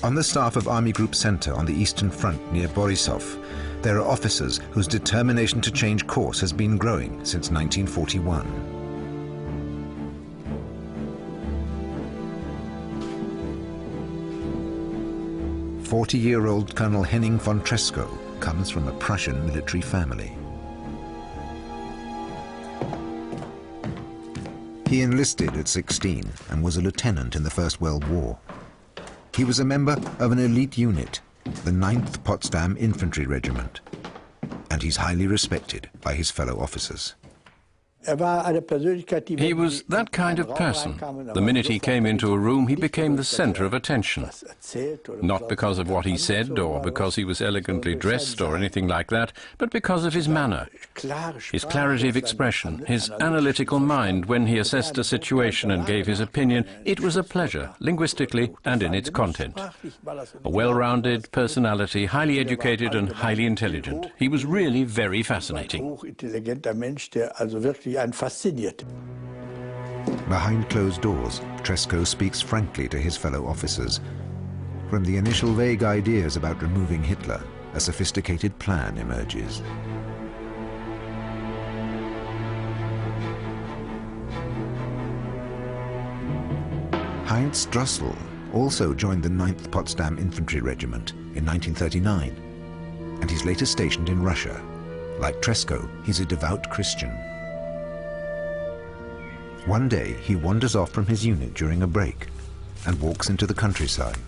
On the staff of Army Group Center on the Eastern Front near Borisov, there are officers whose determination to change course has been growing since 1941. "40-year-old Colonel Henning von Tresckow comes from a Prussian military family. He enlisted at 16 and was a lieutenant in the First World War. He was a member of an elite unit, the 9th Potsdam Infantry Regiment, and he's highly respected by his fellow officers. He was that kind of person. The minute he came into a room, he became the center of attention. Not because of what he said or because he was elegantly dressed or anything like that, but because of his manner, his clarity of expression, his analytical mind. When he assessed a situation and gave his opinion, it was a pleasure, linguistically and in its content. A well-rounded personality, highly educated and highly intelligent. He was really very fascinating. Behind closed doors, Tresckow speaks frankly to his fellow officers. From the initial vague ideas about removing Hitler, a sophisticated plan emerges. Heinz Strussel also joined the 9th Potsdam Infantry Regiment in 1939, and he's later stationed in Russia. Like Tresckow, he's a devout Christian. One day, he wanders off from his unit during a break and walks into the countryside.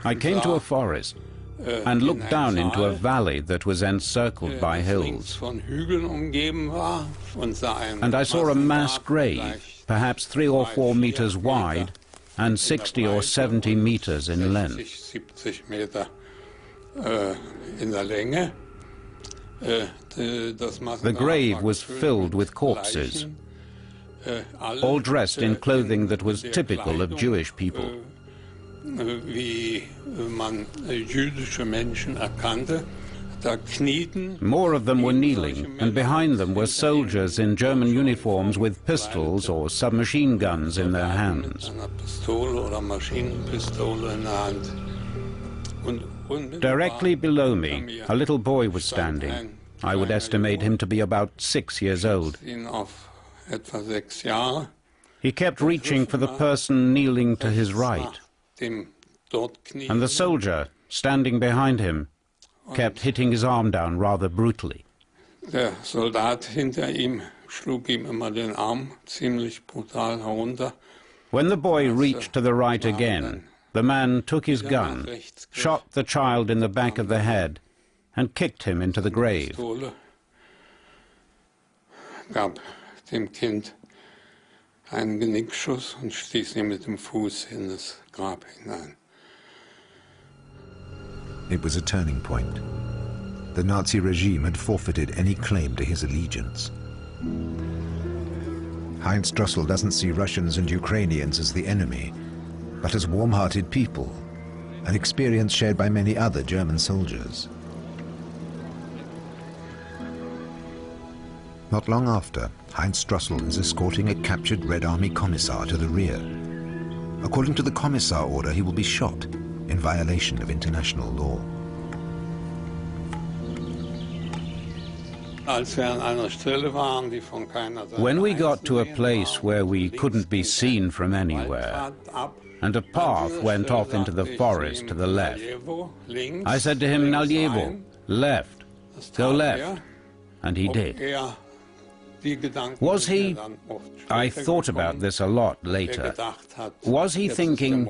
I came to a forest and looked down into a valley that was encircled by hills. And I saw a mass grave, perhaps 3 or 4 meters wide and 60 or 70 meters in length. The grave was filled with corpses, all dressed in clothing that was typical of Jewish people. More of them were kneeling, and behind them were soldiers in German uniforms with pistols or submachine guns in their hands. Directly below me, a little boy was standing. I would estimate him to be about 6 years old. He kept reaching for the person kneeling to his right, and the soldier, standing behind him, kept hitting his arm down rather brutally. Der Soldat hinter ihm schlug ihm immer den Arm ziemlich brutal herunter. When the boy reached to the right again, the man took his gun, shot the child in the back of the head, and kicked him into the grave. Gab dem Kind einen Genickschuss und stieß ihn mit dem Fuß in das Grab hinein. It was a turning point. The Nazi regime had forfeited any claim to his allegiance. Heinz Strussel doesn't see Russians and Ukrainians as the enemy, but as warm-hearted people, an experience shared by many other German soldiers. Not long after, Heinz Strussel is escorting a captured Red Army commissar to the rear. According to the commissar order, he will be shot in violation of international law. When we got to a place where we couldn't be seen from anywhere, and a path went off into the forest to the left, I said to him, "Nalievo, left, go left," and he did. Was he, I thought about this a lot later, was he thinking,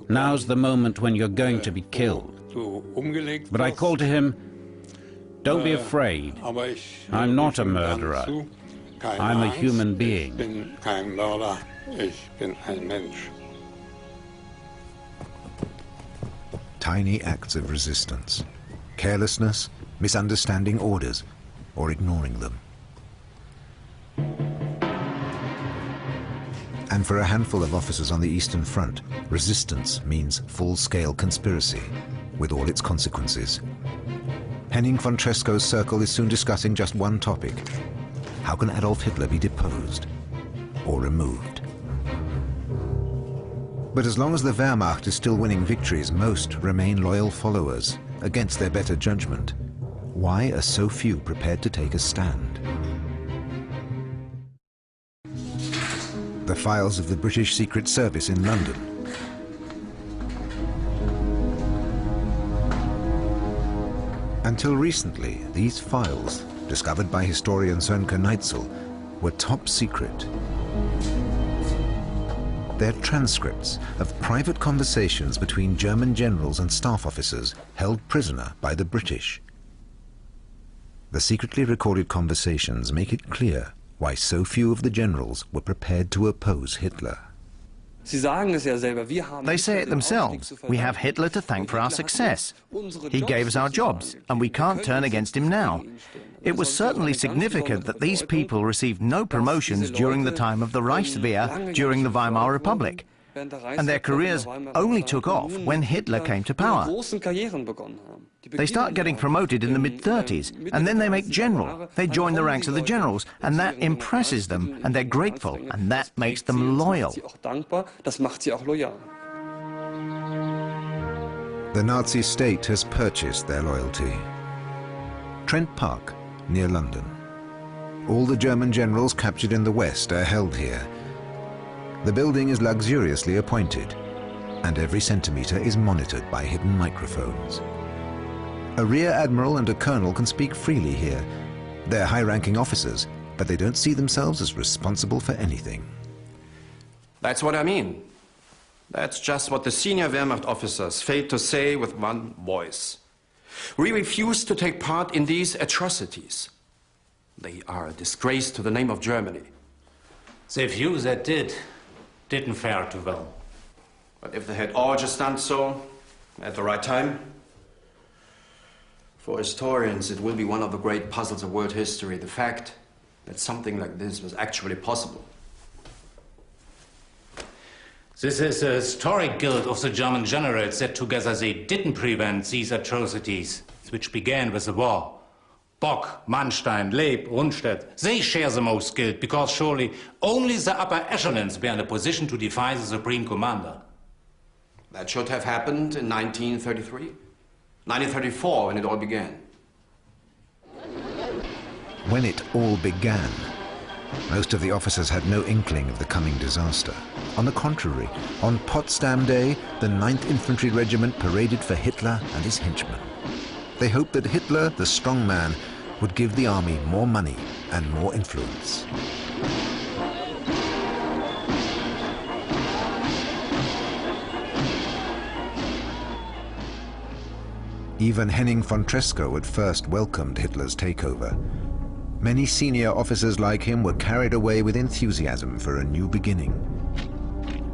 now's the moment when you're going to be killed? But I called to him, don't be afraid, I'm not a murderer, I'm a human being. Tiny acts of resistance, carelessness, misunderstanding orders, or ignoring them. And for a handful of officers on the Eastern Front, resistance means full-scale conspiracy, with all its consequences. Henning von Tresckow's circle is soon discussing just one topic. How can Adolf Hitler be deposed or removed? But as long as the Wehrmacht is still winning victories, most remain loyal followers against their better judgment. Why are so few prepared to take a stand? The files of the British Secret Service in London. Until recently, these files, discovered by historian Sönke Neitzel, were top secret. They're transcripts of private conversations between German generals and staff officers held prisoner by the British. The secretly recorded conversations make it clear why so few of the generals were prepared to oppose Hitler. They say it themselves. We have Hitler to thank for our success. He gave us our jobs, and we can't turn against him now. It was certainly significant that these people received no promotions during the time of the Reichswehr during the Weimar Republic, and their careers only took off when Hitler came to power. They start getting promoted in the mid-30s, and then they make general. They join the ranks of the generals, and that impresses them, and they're grateful, and that makes them loyal. The Nazi state has purchased their loyalty. Trent Park, near London. All the German generals captured in the West are held here. The building is luxuriously appointed, and every centimetre is monitored by hidden microphones. A rear admiral and a colonel can speak freely here. They're high-ranking officers, but they don't see themselves as responsible for anything. That's what I mean. That's just what the senior Wehrmacht officers failed to say with one voice. We refuse to take part in these atrocities. They are a disgrace to the name of Germany. The few that didn't fare too well. But if they had all just done so at the right time, for historians, it will be one of the great puzzles of world history, the fact that something like this was actually possible. This is a historic guilt of the German generals that together they didn't prevent these atrocities, which began with the war. Bock, Manstein, Leeb, Rundstedt, they share the most guilt because surely only the upper echelons were in a position to defy the Supreme Commander. That should have happened in 1933. 1934, when it all began. When it all began, most of the officers had no inkling of the coming disaster. On the contrary, on Potsdam Day, the 9th Infantry Regiment paraded for Hitler and his henchmen. They hoped that Hitler, the strong man, would give the army more money and more influence. Even Henning von Treschow at first welcomed Hitler's takeover. Many senior officers like him were carried away with enthusiasm for a new beginning.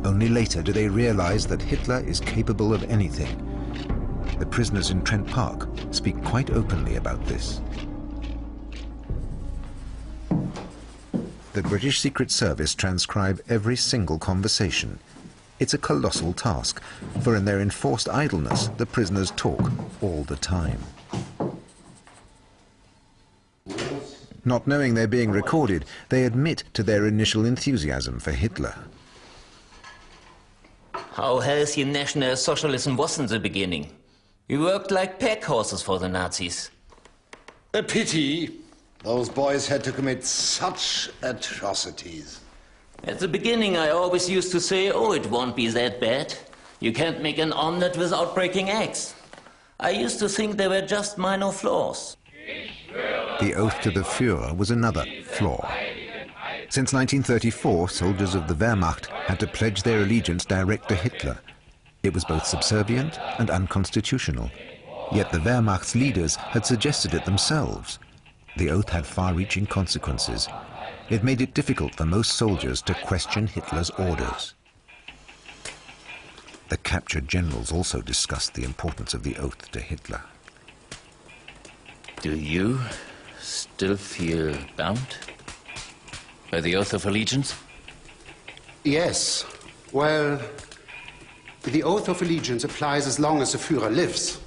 Only later do they realize that Hitler is capable of anything. The prisoners in Trent Park speak quite openly about this. The British Secret Service transcribe every single conversation. It's a colossal task, for in their enforced idleness, the prisoners talk all the time. Not knowing they're being recorded, they admit to their initial enthusiasm for Hitler. How healthy National Socialism was in the beginning. We worked like pack horses for the Nazis. A pity. Those boys had to commit such atrocities. At the beginning, I always used to say, oh, it won't be that bad. You can't make an omelette without breaking eggs. I used to think they were just minor flaws. The oath to the Führer was another flaw. Since 1934, soldiers of the Wehrmacht had to pledge their allegiance direct to Hitler. It was both subservient and unconstitutional. Yet the Wehrmacht's leaders had suggested it themselves. The oath had far-reaching consequences. It made it difficult for most soldiers to question Hitler's orders. The captured generals also discussed the importance of the oath to Hitler. Do you still feel bound by the oath of allegiance? Yes. Well, the oath of allegiance applies as long as the Führer lives.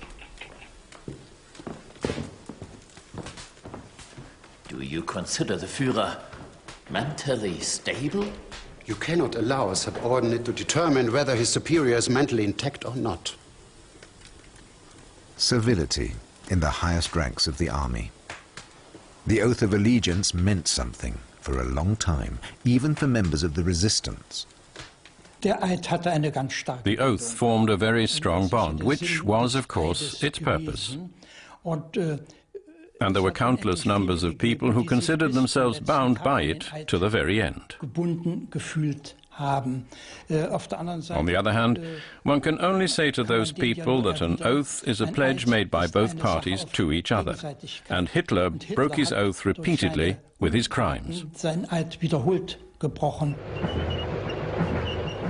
Do you consider the Führer mentally stable? You cannot allow a subordinate to determine whether his superior is mentally intact or not. Servility in the highest ranks of the army. The oath of allegiance meant something for a long time, even for members of the resistance. The oath formed a very strong bond, which was, of course, its purpose. And there were countless numbers of people who considered themselves bound by it to the very end. On the other hand, one can only say to those people that an oath is a pledge made by both parties to each other, and Hitler broke his oath repeatedly with his crimes.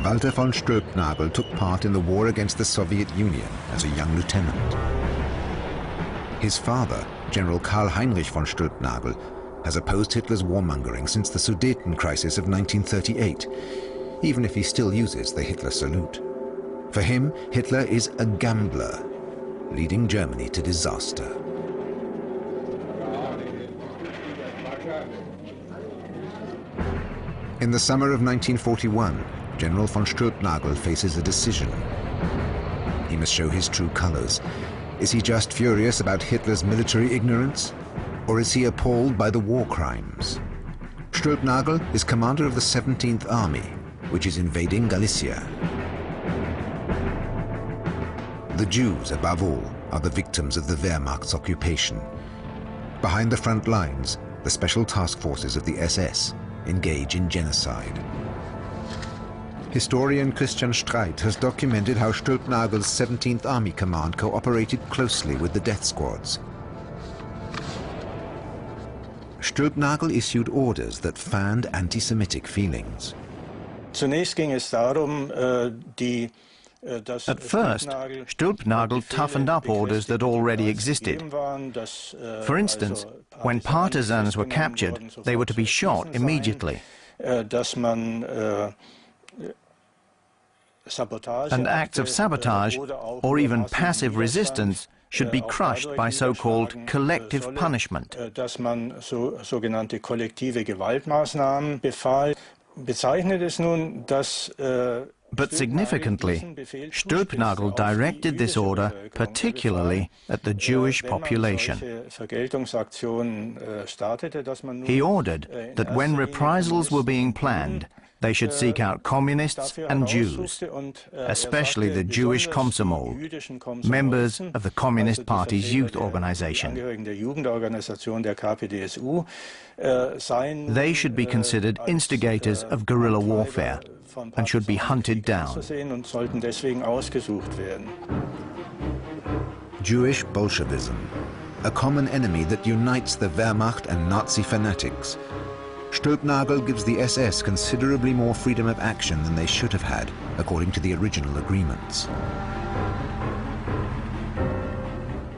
Walter von Stülpnagel took part in the war against the Soviet Union as a young lieutenant. His father, General Karl Heinrich von Stülpnagel, has opposed Hitler's warmongering since the Sudeten crisis of 1938, even if he still uses the Hitler salute. For him, Hitler is a gambler, leading Germany to disaster. In the summer of 1941, General von Stülpnagel faces a decision. He must show his true colors. Is he just furious about Hitler's military ignorance? Or is he appalled by the war crimes? Stülpnagel is commander of the 17th Army, which is invading Galicia. The Jews, above all, are the victims of the Wehrmacht's occupation. Behind the front lines, the special task forces of the SS engage in genocide. Historian Christian Streit has documented how Stülpnagel's 17th Army Command cooperated closely with the death squads. Stülpnagel issued orders that fanned anti-Semitic feelings. At first, Stülpnagel toughened up orders that already existed. For instance, when partisans were captured, they were to be shot immediately. And acts of sabotage, or even passive resistance, should be crushed by so-called collective punishment. But significantly, Stülpnagel directed this order particularly at the Jewish population. He ordered that when reprisals were being planned, they should seek out communists and Jews, especially the Jewish Komsomol, members of the Communist Party's youth organization. They should be considered instigators of guerrilla warfare and should be hunted down. Jewish Bolshevism, a common enemy that unites the Wehrmacht and Nazi fanatics. Stülpnagel gives the SS considerably more freedom of action than they should have had, according to the original agreements.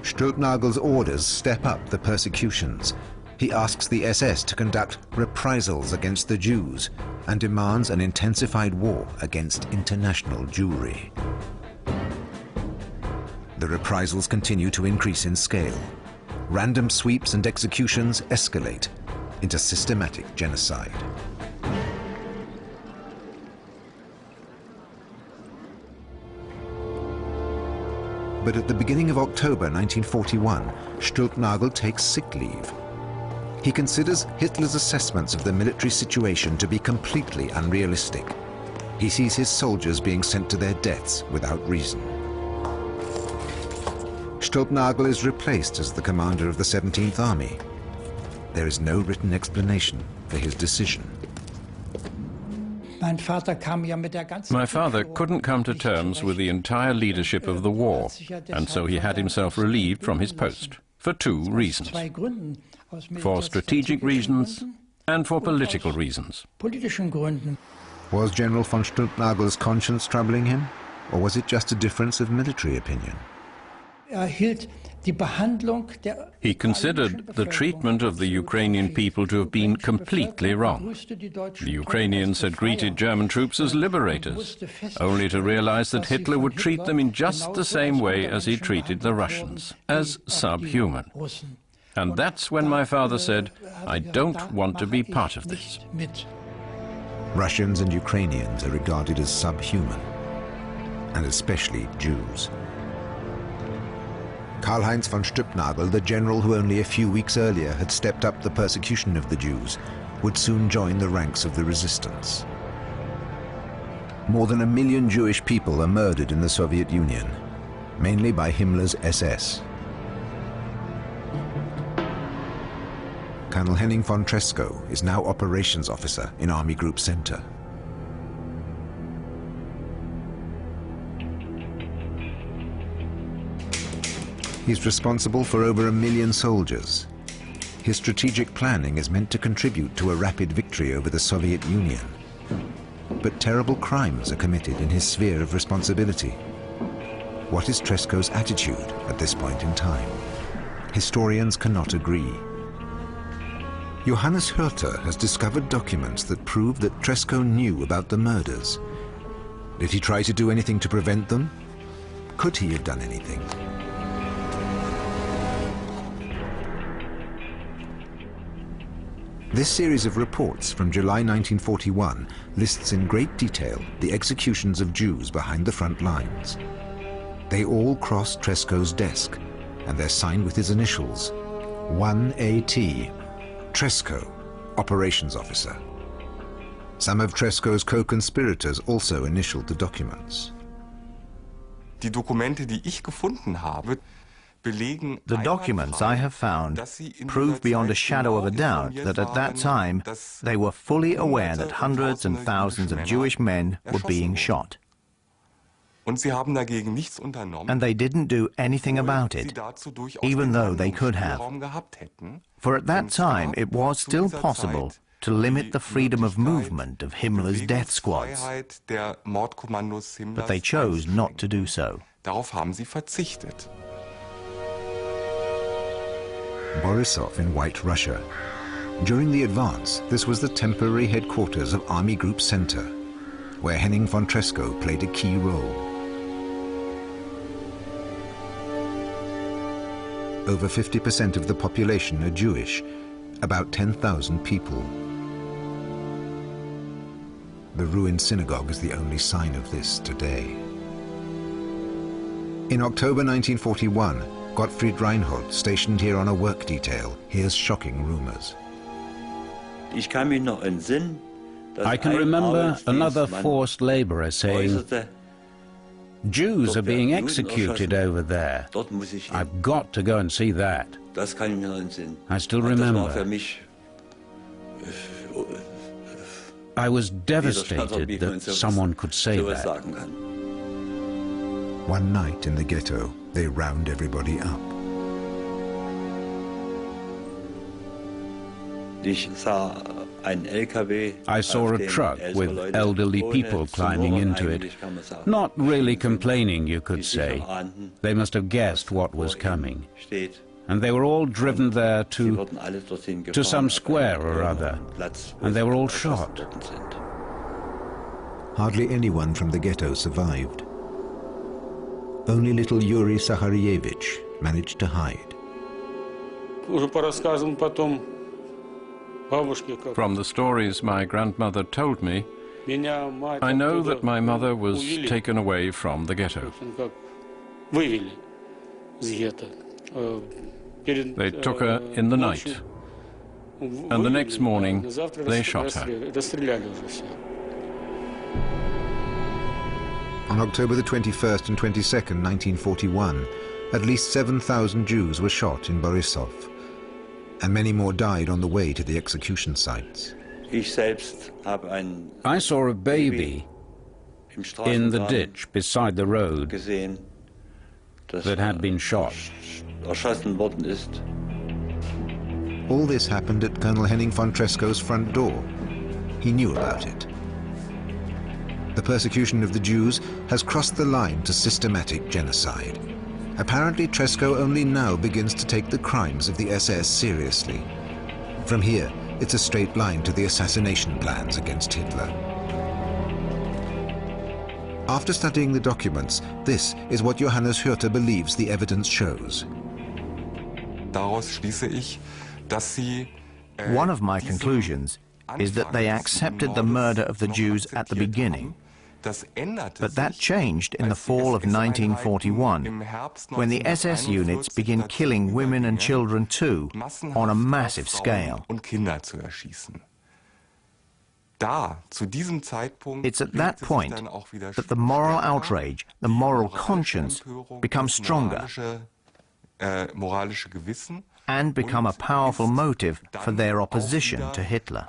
Stülpnagel's orders step up the persecutions. He asks the SS to conduct reprisals against the Jews and demands an intensified war against international Jewry. The reprisals continue to increase in scale. Random sweeps and executions escalate into systematic genocide. But at the beginning of October 1941, Stülpnagel takes sick leave. He considers Hitler's assessments of the military situation to be completely unrealistic. He sees his soldiers being sent to their deaths without reason. Stülpnagel is replaced as the commander of the 17th Army. There is no written explanation for his decision. My father couldn't come to terms with the entire leadership of the war, and so he had himself relieved from his post, for two reasons. For strategic reasons and for political reasons. Was General von Stülpnagel's conscience troubling him, or was it just a difference of military opinion? He considered the treatment of the Ukrainian people to have been completely wrong. The Ukrainians had greeted German troops as liberators, only to realize that Hitler would treat them in just the same way as he treated the Russians, as subhuman. And that's when my father said, "I don't want to be part of this." Russians and Ukrainians are regarded as subhuman, and especially Jews. Karl-Heinz von Stülpnagel, the general who only a few weeks earlier had stepped up the persecution of the Jews, would soon join the ranks of the resistance. More than 1 million Jewish people are murdered in the Soviet Union, mainly by Himmler's SS. Colonel Henning von Tresckow is now operations officer in Army Group Center. He's responsible for over 1 million soldiers. His strategic planning is meant to contribute to a rapid victory over the Soviet Union. But terrible crimes are committed in his sphere of responsibility. What is Tresckow's attitude at this point in time? Historians cannot agree. Johannes Hürter has discovered documents that prove that Tresckow knew about the murders. Did he try to do anything to prevent them? Could he have done anything? This series of reports from July 1941 lists in great detail the executions of Jews behind the front lines. They all cross Tresckow's desk, and they're signed with his initials, 1AT, Tresckow, Operations Officer. Some of Tresckow's co-conspirators also initialed the documents. Die Dokumente, die ich gefunden habe, the documents I have found prove beyond a shadow of a doubt that at that time they were fully aware that hundreds and thousands of Jewish men were being shot. And they didn't do anything about it, even though they could have. For at that time it was still possible to limit the freedom of movement of Himmler's death squads. But they chose not to do so. Darauf haben sie verzichtet. Borisov in White Russia. During the advance, this was the temporary headquarters of Army Group Center, where Henning von Tresckow played a key role. Over 50% of the population are Jewish, about 10,000 people. The ruined synagogue is the only sign of this today. In October 1941, Gottfried Reinhold, stationed here on a work detail, hears shocking rumors. I can remember another forced laborer saying, "Jews are being executed over there. I've got to go and see that." I still remember. I was devastated that someone could say that. One night in the ghetto, they round everybody up. I saw a truck with elderly people climbing into it. Not really complaining, you could say. They must have guessed what was coming. And they were all driven there to some square or other. And they were all shot. Hardly anyone from the ghetto survived. Only little Yuri Sakharievich managed to hide. From the stories my grandmother told me, I know that my mother was taken away from the ghetto. They took her in the night, and the next morning they shot her. On October the 21st and 22nd, 1941, at least 7,000 Jews were shot in Borisov, and many more died on the way to the execution sites. I saw a baby in the ditch beside the road that had been shot. All this happened at Colonel Henning von Tresckow's front door. He knew about it. The persecution of the Jews has crossed the line to systematic genocide. Apparently, Tresckow only now begins to take the crimes of the SS seriously. From here, it's a straight line to the assassination plans against Hitler. After studying the documents, this is what Johannes Hürter believes the evidence shows. Daraus schließe ich, dass sie One of my conclusions is that they accepted the murder of the Jews at the beginning. But that changed in the fall of 1941, when the SS units begin killing women and children too, on a massive scale. It's at that point that the moral outrage, the moral conscience, becomes stronger and become a powerful motive for their opposition to Hitler.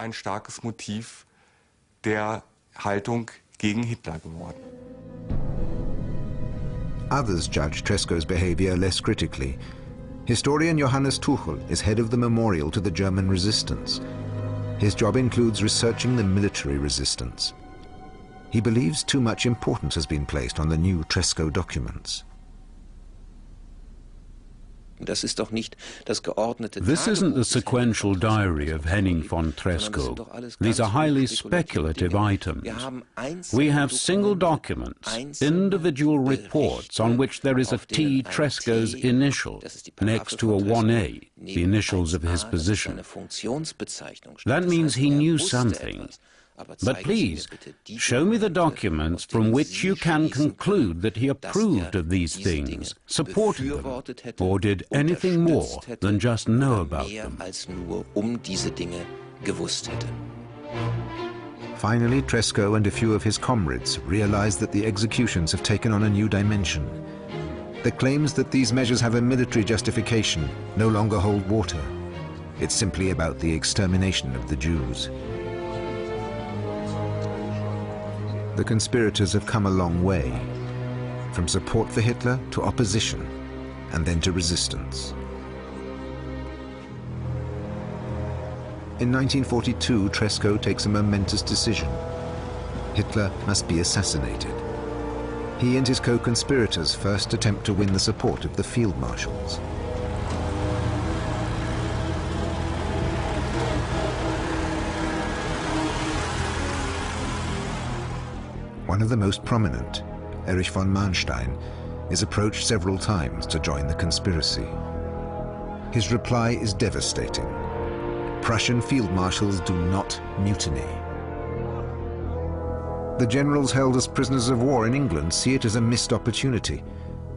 Others judge Tresco's behavior less critically. Historian Johannes Tuchel is head of the memorial to the German resistance. His job includes researching the military resistance. He believes too much importance has been placed on the new Tresco documents. This isn't the sequential diary of Henning von Tresco. These are highly speculative items. We have single documents, individual reports on which there is a T. Tresco's initial next to a 1A, the initials of his position. That means he knew something. But please, show me the documents from which you can conclude that he approved of these things, supported them, or did anything more than just know about them. Finally, Tresco and a few of his comrades realize that the executions have taken on a new dimension. The claims that these measures have a military justification no longer hold water. It's simply about the extermination of the Jews. The conspirators have come a long way, from support for Hitler to opposition, and then to resistance. In 1942, Tresco takes a momentous decision. Hitler must be assassinated. He and his co-conspirators first attempt to win the support of the field marshals. One of the most prominent, Erich von Manstein, is approached several times to join the conspiracy. His reply is devastating. Prussian field marshals do not mutiny. The generals held as prisoners of war in England see it as a missed opportunity,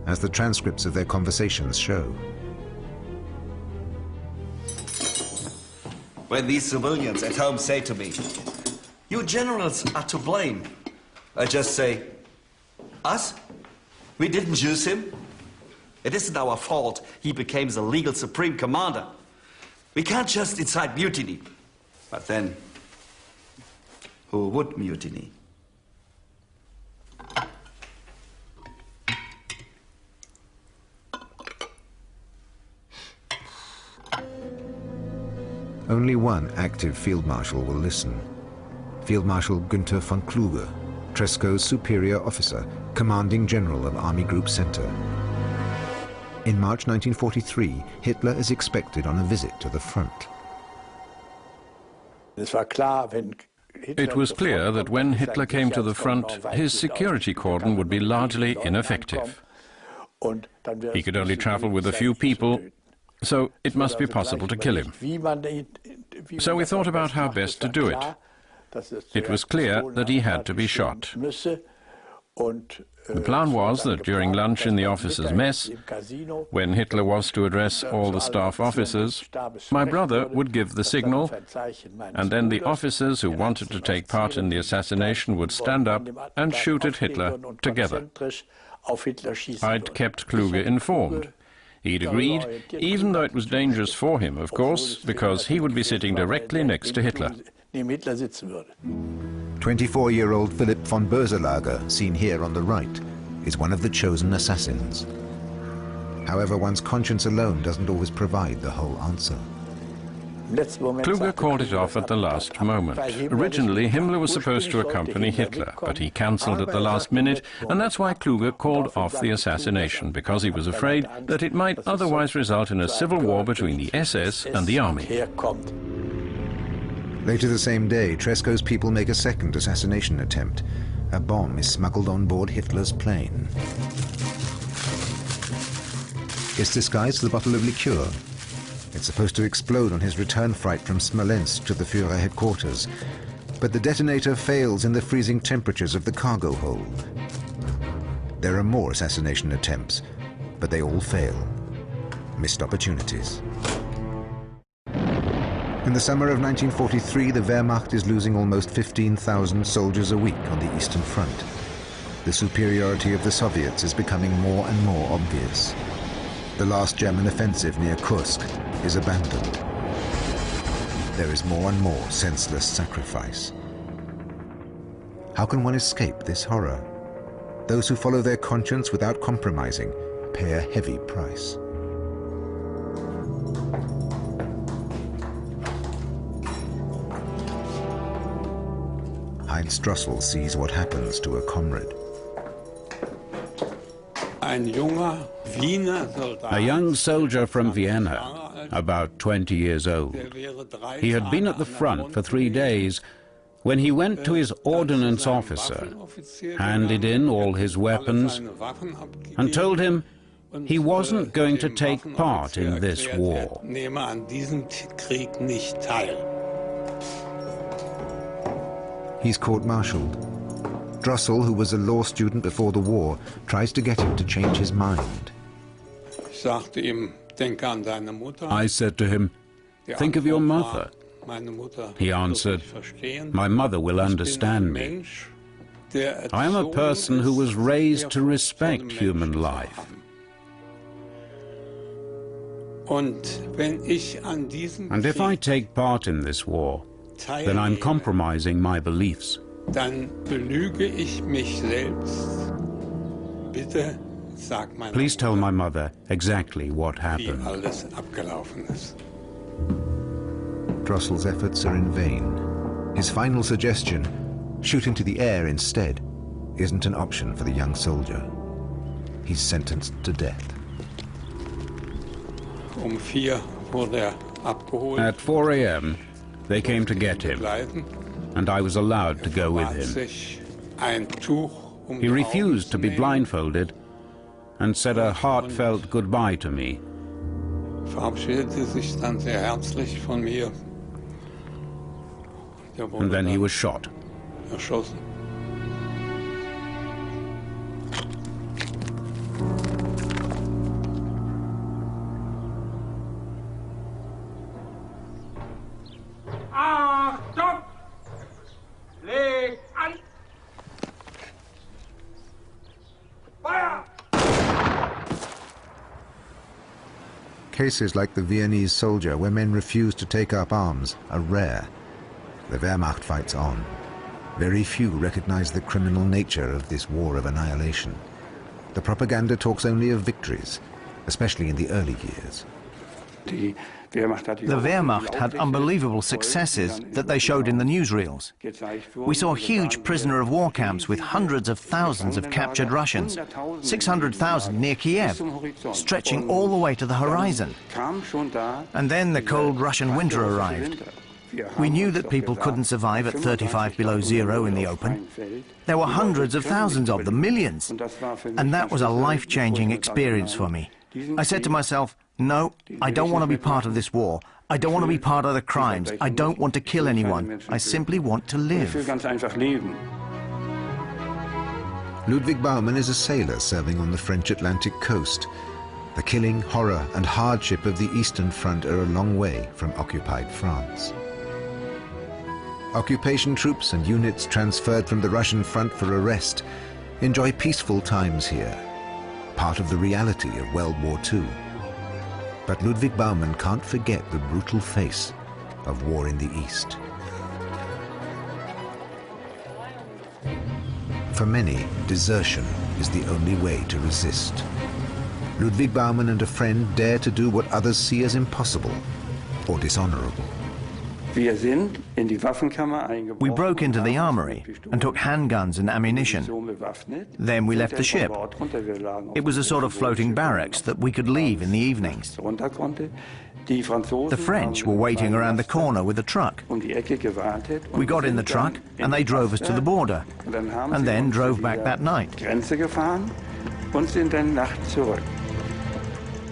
as the transcripts of their conversations show. When these civilians at home say to me, "You generals are to blame," I just say, "Us? We didn't choose him. It isn't our fault he became the legal supreme commander. We can't just incite mutiny." But then, who would mutiny? Only one active field marshal will listen. Field Marshal Günther von Kluge, Tresco's superior officer, commanding general of Army Group Center. In March 1943, Hitler is expected on a visit to the front. It was clear that when Hitler came to the front, his security cordon would be largely ineffective. He could only travel with a few people, so it must be possible to kill him. So we thought about how best to do it. It was clear that he had to be shot. The plan was that during lunch in the officers' mess, when Hitler was to address all the staff officers, my brother would give the signal, and then the officers who wanted to take part in the assassination would stand up and shoot at Hitler together. I'd kept Kluge informed. He'd agreed, even though it was dangerous for him, of course, because he would be sitting directly next to Hitler. 24-year-old Philipp von Boeselager, seen here on the right, is one of the chosen assassins. However, one's conscience alone doesn't always provide the whole answer. Kluge called it off at the last moment. Originally, Himmler was supposed to accompany Hitler, but he cancelled at the last minute, and that's why Kluge called off the assassination, because he was afraid that it might otherwise result in a civil war between the SS and the army. Later the same day, Tresco's people make a second assassination attempt. A bomb is smuggled on board Hitler's plane. It's disguised as a bottle of liqueur. It's supposed to explode on his return flight from Smolensk to the Führer headquarters, but the detonator fails in the freezing temperatures of the cargo hold. There are more assassination attempts, but they all fail. Missed opportunities. In the summer of 1943, the Wehrmacht is losing almost 15,000 soldiers a week on the Eastern Front. The superiority of the Soviets is becoming more and more obvious. The last German offensive near Kursk is abandoned. There is more and more senseless sacrifice. How can one escape this horror? Those who follow their conscience without compromising pay a heavy price. Heinz Drossel sees what happens to a comrade. A young soldier from Vienna, about 20 years old. He had been at the front for 3 days when he went to his ordnance officer, handed in all his weapons, and told him he wasn't going to take part in this war. He's court-martialed. Drossel, who was a law student before the war, tries to get him to change his mind. I said to him, "Think of your mother." He answered, "My mother will understand me. I am a person who was raised to respect human life." And if I take part in this war, then I'm compromising my beliefs. Please tell my mother exactly what happened. Drossel's efforts are in vain. His final suggestion, shoot into the air instead, isn't an option for the young soldier. He's sentenced to death. At 4 a.m., they came to get him, and I was allowed to go with him. He refused to be blindfolded and said a heartfelt goodbye to me. And then he was shot. Cases like the Viennese soldier, where men refuse to take up arms, are rare. The Wehrmacht fights on. Very few recognize the criminal nature of this war of annihilation. The propaganda talks only of victories, especially in the early years. The Wehrmacht had unbelievable successes that they showed in the newsreels. We saw huge prisoner of war camps with hundreds of thousands of captured Russians, 600,000 near Kiev, stretching all the way to the horizon. And then the cold Russian winter arrived. We knew that people couldn't survive at 35 below zero in the open. There were hundreds of thousands of them, millions. And that was a life-changing experience for me. I said to myself, no, I don't want to be part of this war. I don't want to be part of the crimes. I don't want to kill anyone. I simply want to live. Ludwig Baumann is a sailor serving on the French Atlantic coast. The killing, horror and hardship of the Eastern Front are a long way from occupied France. Occupation troops and units transferred from the Russian front for a rest enjoy peaceful times here, part of the reality of World War II. But Ludwig Baumann can't forget the brutal face of war in the East. For many, desertion is the only way to resist. Ludwig Baumann and a friend dare to do what others see as impossible or dishonorable. We broke into the armory and took handguns and ammunition. Then we left the ship. It was a sort of floating barracks that we could leave in the evenings. The French were waiting around the corner with a truck. We got in the truck and they drove us to the border and then drove back that night.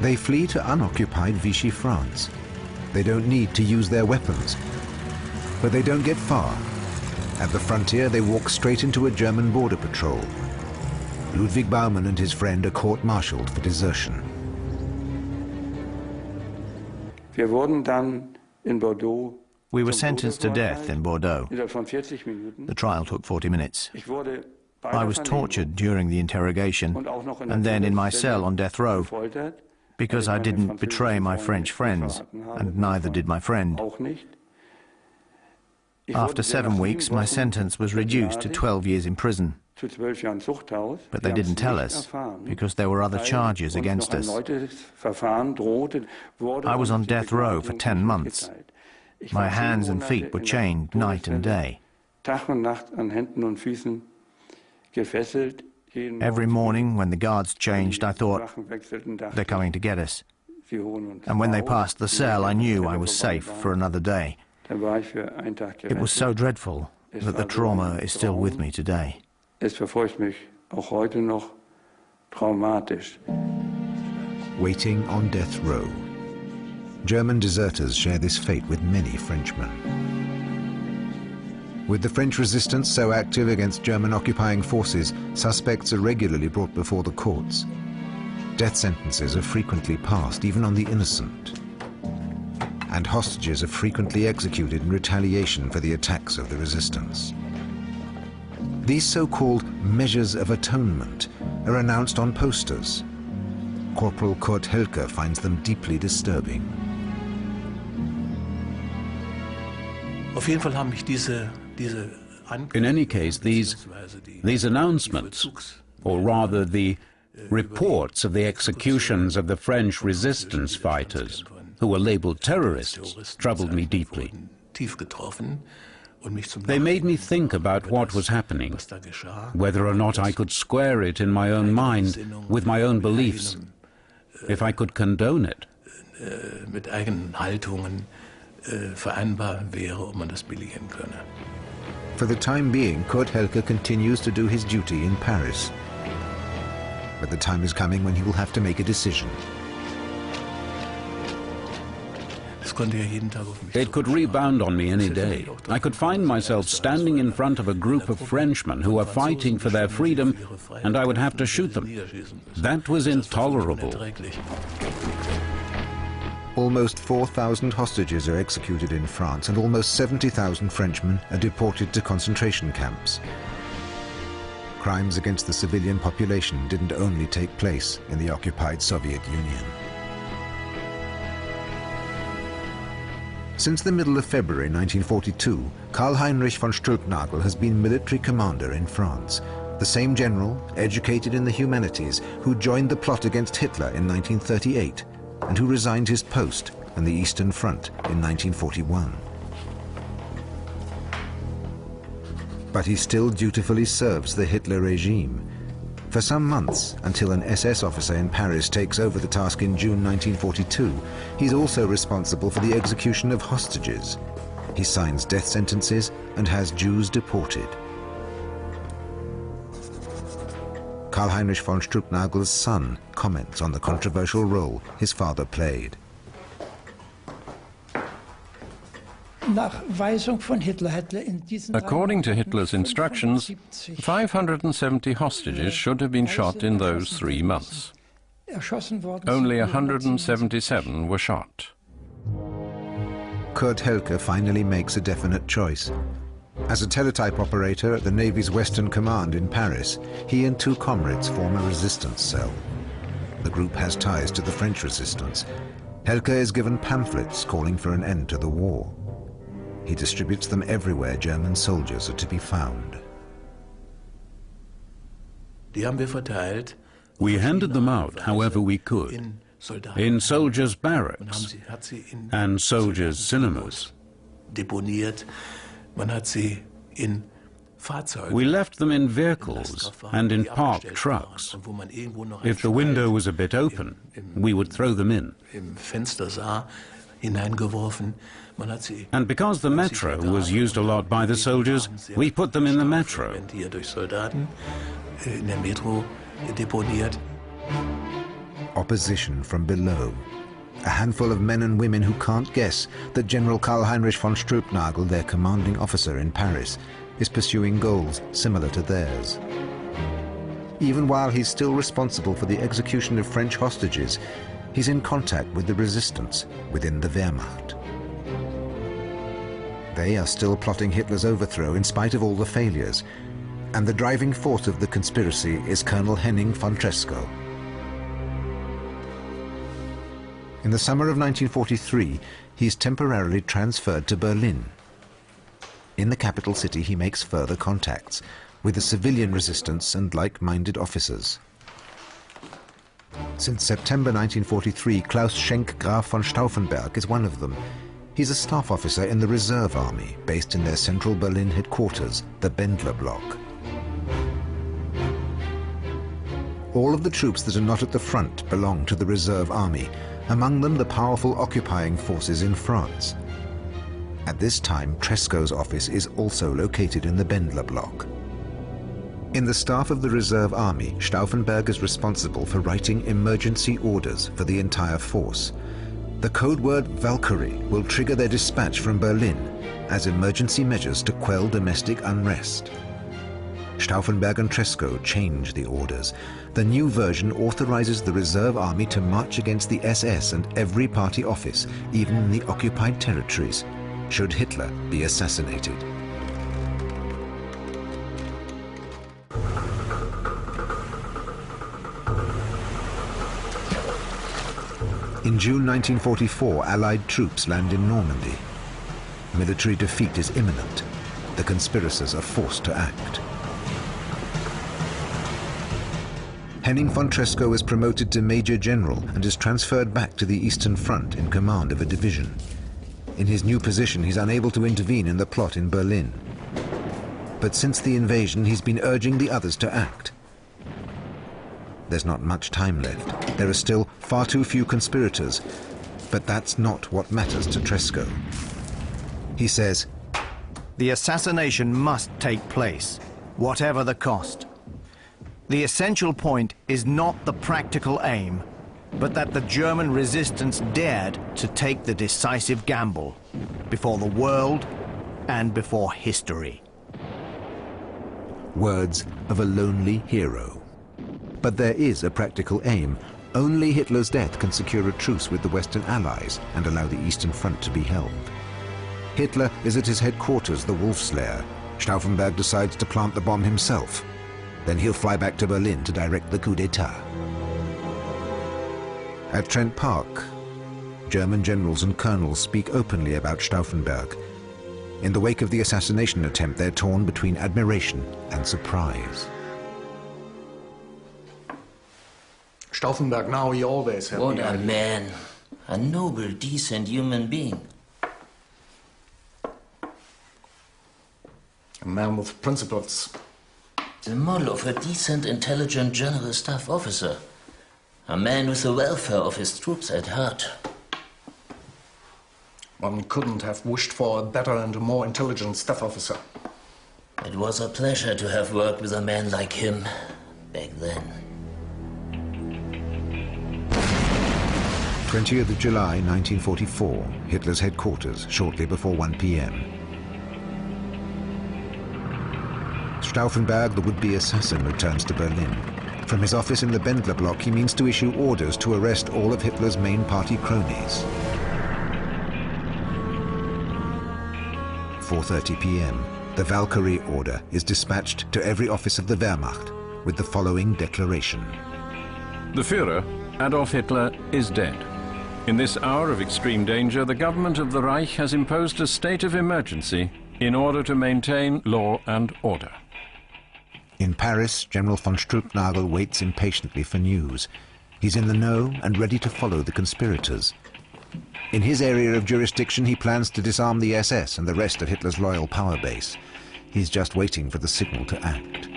They flee to unoccupied Vichy France. They don't need to use their weapons. But they don't get far. At the frontier, they walk straight into a German border patrol. Ludwig Baumann and his friend are court-martialed for desertion. We were sentenced to death in Bordeaux. The trial took 40 minutes. I was tortured during the interrogation and then in my cell on death row because I didn't betray my French friends, and neither did my friend. After 7 weeks, my sentence was reduced to 12 years in prison. But they didn't tell us, because there were other charges against us. I was on death row for 10 months. My hands and feet were chained night and day. Every morning when the guards changed, I thought, they're coming to get us. And when they passed the cell, I knew I was safe for another day. It was so dreadful that the trauma is still with me today. Waiting on death row. German deserters share this fate with many Frenchmen. With the French resistance so active against German occupying forces, suspects are regularly brought before the courts. Death sentences are frequently passed, even on the innocent. And hostages are frequently executed in retaliation for the attacks of the resistance. These so-called measures of atonement are announced on posters. Corporal Kurt Helke finds them deeply disturbing. In any case, these announcements, or rather the reports of the executions of the French resistance fighters, who were labeled terrorists, troubled me deeply. They made me think about what was happening, whether or not I could square it in my own mind with my own beliefs, if I could condone it. For the time being, Kurt Helke continues to do his duty in Paris. But the time is coming when he will have to make a decision. It could rebound on me any day. I could find myself standing in front of a group of Frenchmen who are fighting for their freedom, and I would have to shoot them. That was intolerable. Almost 4,000 hostages are executed in France, and almost 70,000 Frenchmen are deported to concentration camps. Crimes against the civilian population didn't only take place in the occupied Soviet Union. Since the middle of February 1942, Karl-Heinrich von Stülpnagel has been military commander in France, the same general, educated in the humanities, who joined the plot against Hitler in 1938, and who resigned his post on the Eastern Front in 1941. But he still dutifully serves the Hitler regime. For some months, until an SS officer in Paris takes over the task in June 1942, he's also responsible for the execution of hostages. He signs death sentences and has Jews deported. Karl-Heinrich von Stülpnagel's son comments on the controversial role his father played. According to Hitler's instructions, 570 hostages should have been shot in those 3 months. Only 177 were shot. Kurt Helke finally makes a definite choice. As a teletype operator at the Navy's Western Command in Paris, he and 2 comrades form a resistance cell. The group has ties to the French resistance. Helke is given pamphlets calling for an end to the war. He distributes them everywhere German soldiers are to be found. We handed them out however we could, in soldiers' barracks and soldiers' cinemas. We left them in vehicles and in parked trucks. If the window was a bit open, we would throw them in. And because the metro was used a lot by the soldiers, we put them in the metro. opposition from below. A handful of men and women who can't guess that General Karl-Heinrich von Struppnagel, their commanding officer in Paris, is pursuing goals similar to theirs. Even while he's still responsible for the execution of French hostages, he's in contact with the resistance within the Wehrmacht. They are still plotting Hitler's overthrow in spite of all the failures, and the driving force of the conspiracy is Colonel Henning von Tresckow. In the summer of 1943, he's temporarily transferred to Berlin. In the capital city, he makes further contacts with the civilian resistance and like-minded officers. Since September 1943, Klaus Schenk Graf von Stauffenberg is one of them. He's a staff officer in the Reserve Army, based in their central Berlin headquarters, the Bendler Block. All of the troops that are not at the front belong to the Reserve Army, among them the powerful occupying forces in France. At this time, Trescow's office is also located in the Bendler Block. In the staff of the Reserve Army, Stauffenberg is responsible for writing emergency orders for the entire force. The code word Valkyrie will trigger their dispatch from Berlin as emergency measures to quell domestic unrest. Stauffenberg and Tresckow change the orders. The new version authorizes the Reserve Army to march against the SS and every party office, even in the occupied territories, should Hitler be assassinated. In June 1944, Allied troops land in Normandy. Military defeat is imminent. The conspirators are forced to act. Henning von Tresckow is promoted to Major General and is transferred back to the Eastern Front in command of a division. In his new position, he's unable to intervene in the plot in Berlin. But since the invasion, he's been urging the others to act. There's not much time left. There are still far too few conspirators, but that's not what matters to Tresckow. He says, "The assassination must take place, whatever the cost. The essential point is not the practical aim, but that the German resistance dared to take the decisive gamble before the world and before history." Words of a lonely hero. But there is a practical aim. Only Hitler's death can secure a truce with the Western Allies and allow the Eastern Front to be held. Hitler is at his headquarters, the Wolfslayer. Stauffenberg decides to plant the bomb himself. Then he'll fly back to Berlin to direct the coup d'etat. At Trent Park, German generals and colonels speak openly about Stauffenberg. In the wake of the assassination attempt, they're torn between admiration and surprise. Stauffenberg, now he always had What a man. A noble, decent human being. A man with principles. The model of a decent, intelligent general staff officer. A man with the welfare of his troops at heart. One couldn't have wished for a better and a more intelligent staff officer. It was a pleasure to have worked with a man like him back then. 20th of July 1944, Hitler's headquarters, shortly before 1 p.m. Stauffenberg, the would-be assassin, returns to Berlin. From his office in the Bendler Block, he means to issue orders to arrest all of Hitler's main party cronies. 4:30 p.m. The Valkyrie order is dispatched to every office of the Wehrmacht with the following declaration. The Führer, Adolf Hitler, is dead. In this hour of extreme danger, the government of the Reich has imposed a state of emergency in order to maintain law and order. In Paris, General von Struppnagel waits impatiently for news. He's in the know and ready to follow the conspirators. In his area of jurisdiction, he plans to disarm the SS and the rest of Hitler's loyal power base. He's just waiting for the signal to act.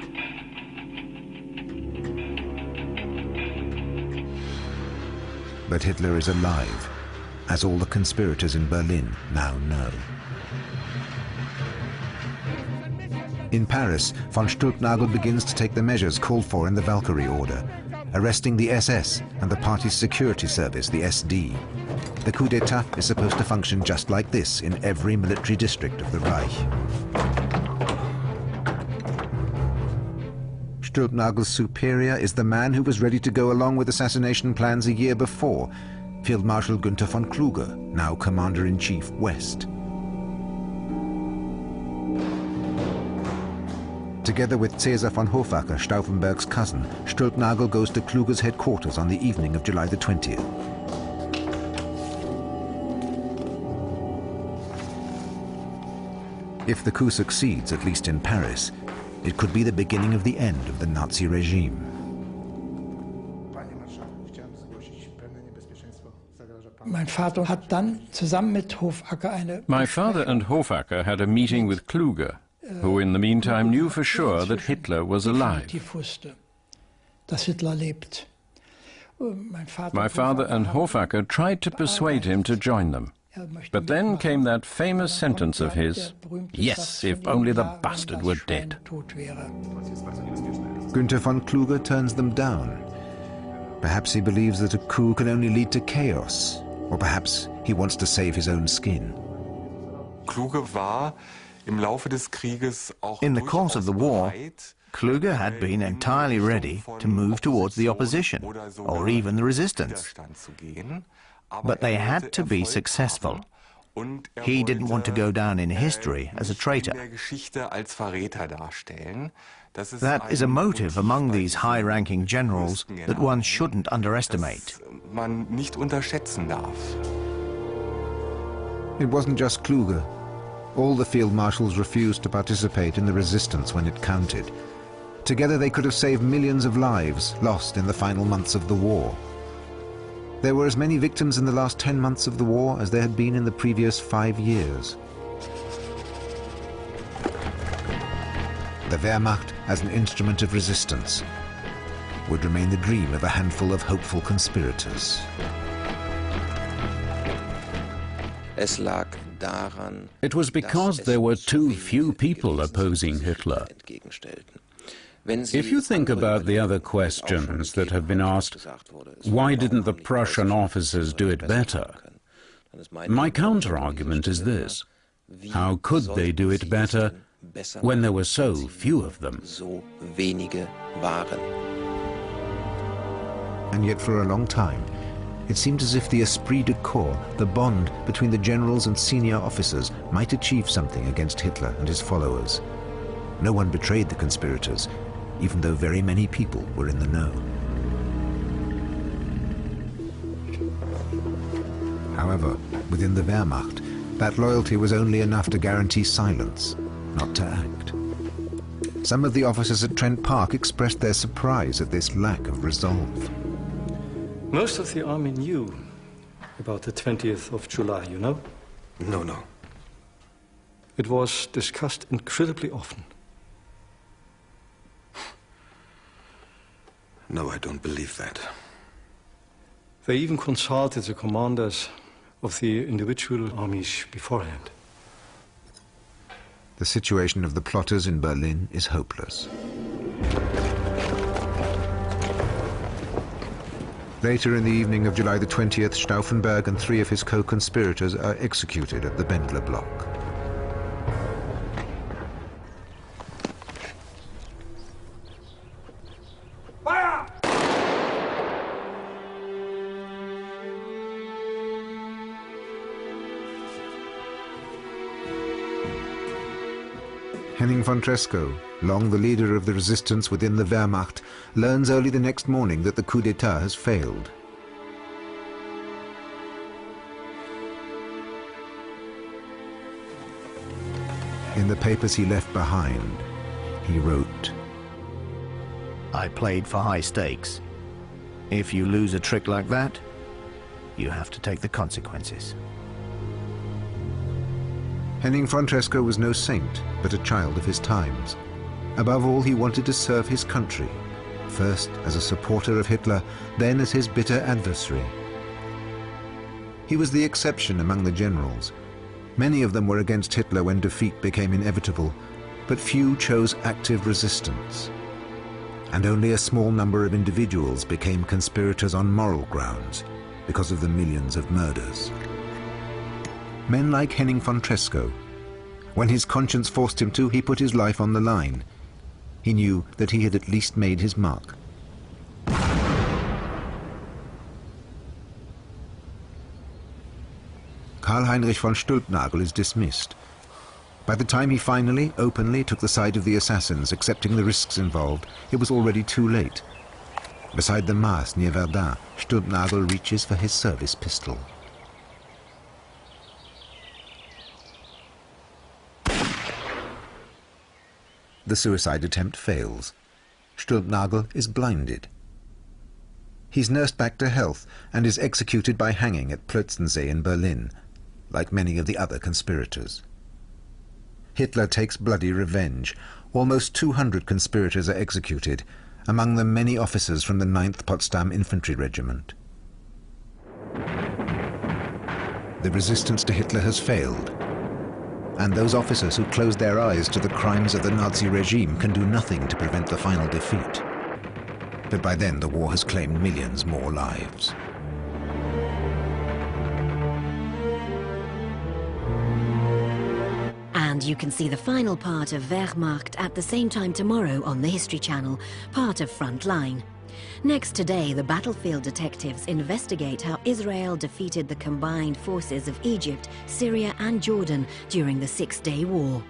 But Hitler is alive, as all the conspirators in Berlin now know. In Paris, von Struppnagel begins to take the measures called for in the Valkyrie order. arresting the SS and the party's security service, the SD. The coup d'etat is supposed to function just like this in every military district of the Reich. Stülpnagel's superior is the man who was ready to go along with assassination plans a year before, Field Marshal Günther von Kluge, now Commander-in-Chief West. Together with Cäsar von Hofacker, Stauffenberg's cousin, Stülpnagel goes to Kluge's headquarters on the evening of July the 20th. If the coup succeeds, at least in Paris, it could be the beginning of the end of the Nazi regime. My father and Hofacker had a meeting with Kluge, who in the meantime knew for sure that Hitler was alive. My father and Hofacker tried to persuade him to join them. But then came that famous sentence of his, "Yes, if only the bastard were dead." Günther von Kluge turns them down. Perhaps he believes that a coup can only lead to chaos, or perhaps he wants to save his own skin. Kluge war im Laufe des Krieges auch in the course of the war, Kluge had been entirely ready to move towards the opposition, or even the resistance. But they had to be successful. He didn't want to go down in history as a traitor. That is a motive among these high-ranking generals that one shouldn't underestimate. It wasn't just Kluge. All the field marshals refused to participate in the resistance when it counted. Together they could have saved millions of lives lost in the final months of the war. There were as many victims in the last 10 months of the war as there had been in the previous 5 years. The Wehrmacht as an instrument of resistance would remain the dream of a handful of hopeful conspirators. It was because there were too few people opposing Hitler. If you think about the other questions that have been asked, why didn't the Prussian officers do it better? My counter-argument is this: how could they do it better when there were so few of them? And yet for a long time, it seemed as if the esprit de corps, the bond between the generals and senior officers, might achieve something against Hitler and his followers. No one betrayed the conspirators, even though very many people were in the know. However, within the Wehrmacht, that loyalty was only enough to guarantee silence, not to act. Some of the officers at Trent Park expressed their surprise at this lack of resolve. Most of the army knew about the 20th of July, you know? No. It was discussed incredibly often. No, I don't believe that. They even consulted the commanders of the individual armies beforehand. The situation of the plotters in Berlin is hopeless. Later in the evening of July the 20th, Stauffenberg and 3 of his co-conspirators are executed at the Bendler block. Henning von Treschow, long the leader of the resistance within the Wehrmacht, learns early the next morning that the coup d'etat has failed. In the papers he left behind, he wrote, I played for high stakes. If you lose a trick like that, you have to take the consequences. Henning von Treschow was no saint, but a child of his times. Above all, he wanted to serve his country, first as a supporter of Hitler, then as his bitter adversary. He was the exception among the generals. Many of them were against Hitler when defeat became inevitable, but few chose active resistance. and only a small number of individuals became conspirators on moral grounds because of the millions of murders. Men like Henning von Trescow, when his conscience forced him to, he put his life on the line. He knew that he had at least made his mark. Karl-Heinrich von Stülpnagel is dismissed. By the time he finally, openly took the side of the assassins, accepting the risks involved, it was already too late. Beside the Maas near Verdun, Stülpnagel reaches for his service pistol. The suicide attempt fails. Stülpnagel is blinded. He's nursed back to health and is executed by hanging at Plötzensee in Berlin, like many of the other conspirators. Hitler takes bloody revenge. Almost 200 conspirators are executed, among them many officers from the 9th Potsdam Infantry Regiment. The resistance to Hitler has failed, and those officers who closed their eyes to the crimes of the Nazi regime can do nothing to prevent the final defeat. But by then the war has claimed millions more lives. And you can see the final part of Wehrmacht at the same time tomorrow on the History Channel, part of Frontline. Next today, the battlefield detectives investigate how Israel defeated the combined forces of Egypt, Syria and Jordan during the Six-Day War.